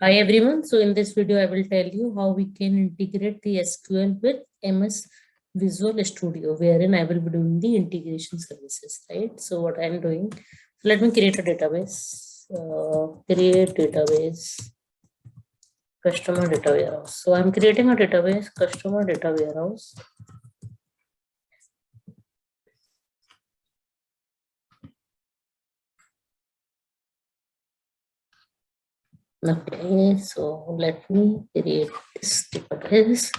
Hi everyone. So in this video, I will tell you how we can integrate the SQL with MS Visual Studio, wherein I will be doing the integration services, right? So what I'm doing, so let me create a database, create database, customer data warehouse. So I'm creating a database, customer data warehouse. Okay, so let me create this database,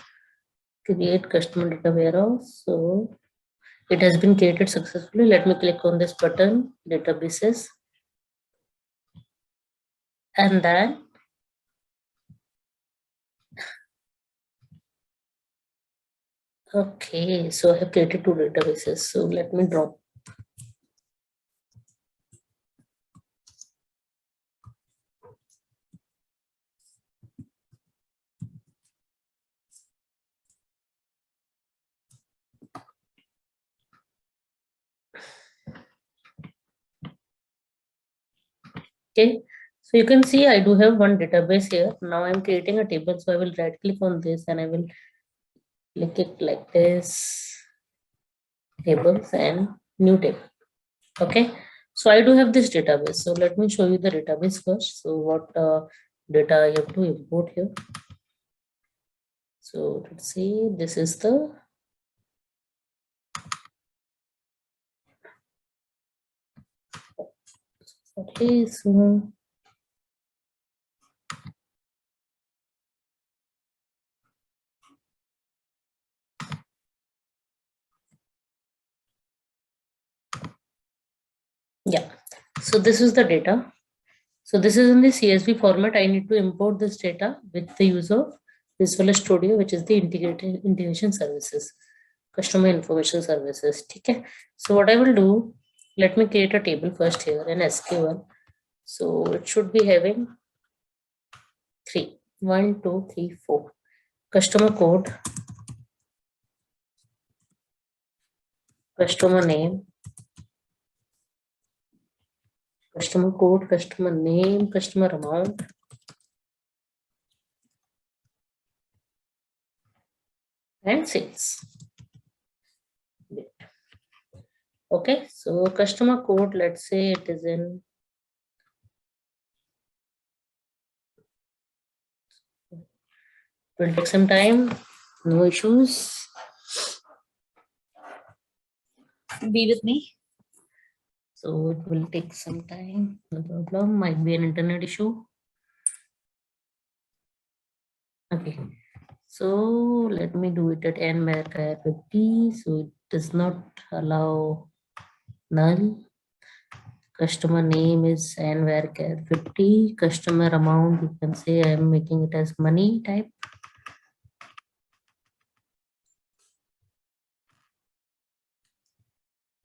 create customer data warehouse. So it has been created successfully. Let me click on this button, databases, and then okay, so I have created two databases. So let me draw. Okay, so you can see I do have one database here. Now I'm creating a table. So I will right click on this and I will click it like this, tables and new table. Okay, so I do have this database. So let me show you the database first. So what data I have to import here. So let's see, this is the okay. So yeah, so this is the data. So this is in the CSV format. I need to import this data with the use of Visual Studio, which is the integrated integration services, customer information services. Okay. So what I will do, let me create a table first here in SQL. So it should be having 1, 2, 3, 4 customer code, customer name, customer code, customer name, customer amount, and sales. Okay, so customer code, let's say it is in will take some time, no issues. Be with me. So it will take some time, no problem. Might be an internet issue. Okay, so let me do it at n varchar 50. So it does not allow null. Customer name is n varchar 50. Customer amount, you can say I am making it as money type.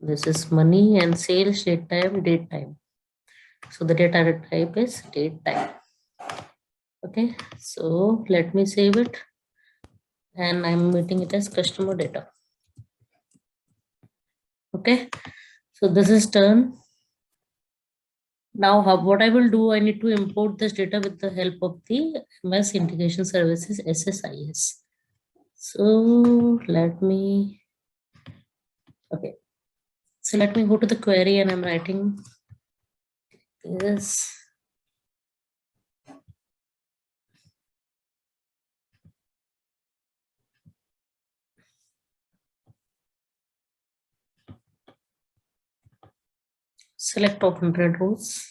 This is money and sales date time, date time. So the data type is date time. Okay, so let me save it and I'm meeting it as customer data. Okay, so this is done. Now what I will do, I need to import this data with the help of the MS Integration Services SSIS. So let me, okay, so let me go to the query and I'm writing this. Select top 100 rows.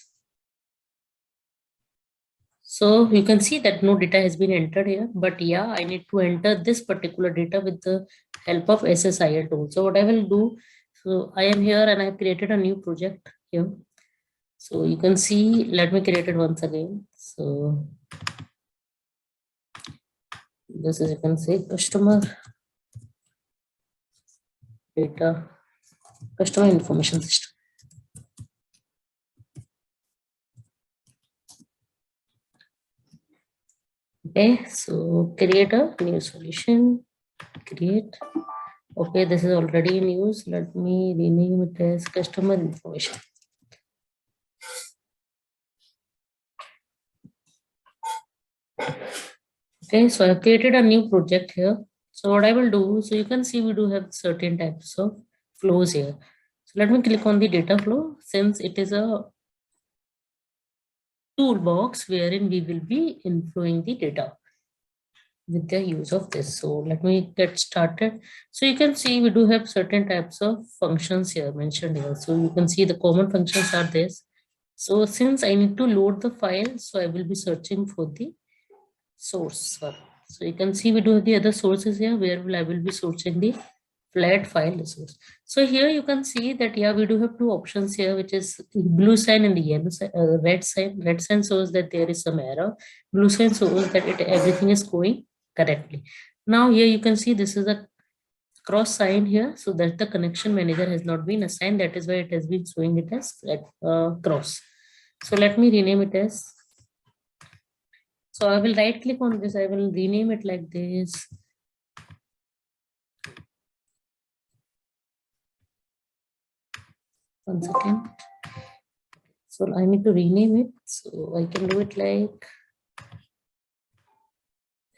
So you can see that no data has been entered here, but yeah, I need to enter this particular data with the help of SSIL tool. So what I will do, so I am here and I have created a new project here. So you can see, let me create it once again. So this is, you can say, customer data, customer information system. Okay, so create a new solution, create. Okay, this is already in use. Let me rename it as customer information. Okay, so I've created a new project here. So what I will do, so you can see we do have certain types of flows here. So let me click on the data flow, since it is a toolbox wherein we will be inflowing the data with the use of this. So let me get started. So you can see we do have certain types of functions here mentioned here. So you can see the common functions are this. So since I need to load the file, so I will be searching for the source one. So you can see we do have the other sources here where I will be searching the flat file resource. So here you can see that, yeah, we do have two options here, which is blue sign and the yellow sign, red sign. Red sign shows that there is some error. Blue sign shows that everything is going correctly. Now here you can see this is a cross sign here, so that the connection manager has not been assigned. That is why it has been showing it as cross. So let me rename it as. So I will right click on this. I will rename it like this. One second. So I need to rename it. So I can do it like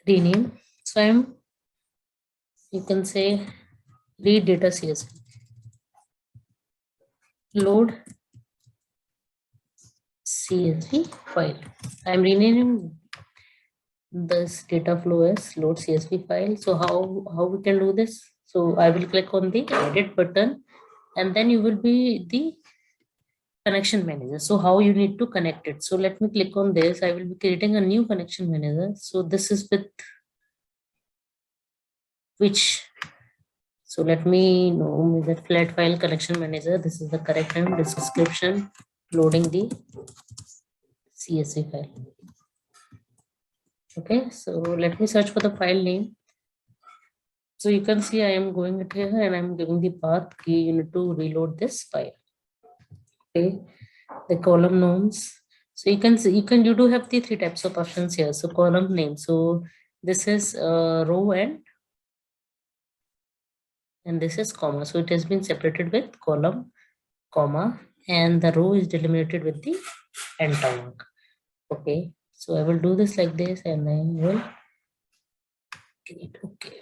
rename. So you can say read data CSV. Load CSV file. I'm renaming this data flow as load CSV file. So how we can do this? So I will click on the edit button, and then you will be the connection manager. So how you need to connect it. So let me click on this. I will be creating a new connection manager. So this is with which. So let me know the flat file connection manager. This is the correct name. Description, loading the CSV file. Okay, so let me search for the file name. So you can see I am going it here and I'm giving the path key. You need to reload this file. Okay, the column names. So you can see you do have the three types of options here. So column name. So this is row and this is comma. So it has been separated with column, comma, and the row is delimited with the enter mark. Okay, so I will do this like this and I will create okay.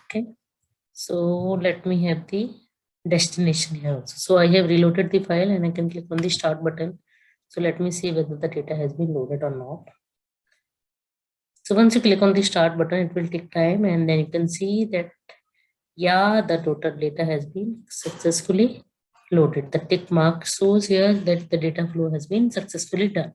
Okay, so let me have the destination here also. So I have reloaded the file and I can click on the start button. So let me see whether the data has been loaded or not. So once you click on the start button, it will take time, and then you can see that, yeah, the total data has been successfully loaded. The tick mark shows here that the data flow has been successfully done.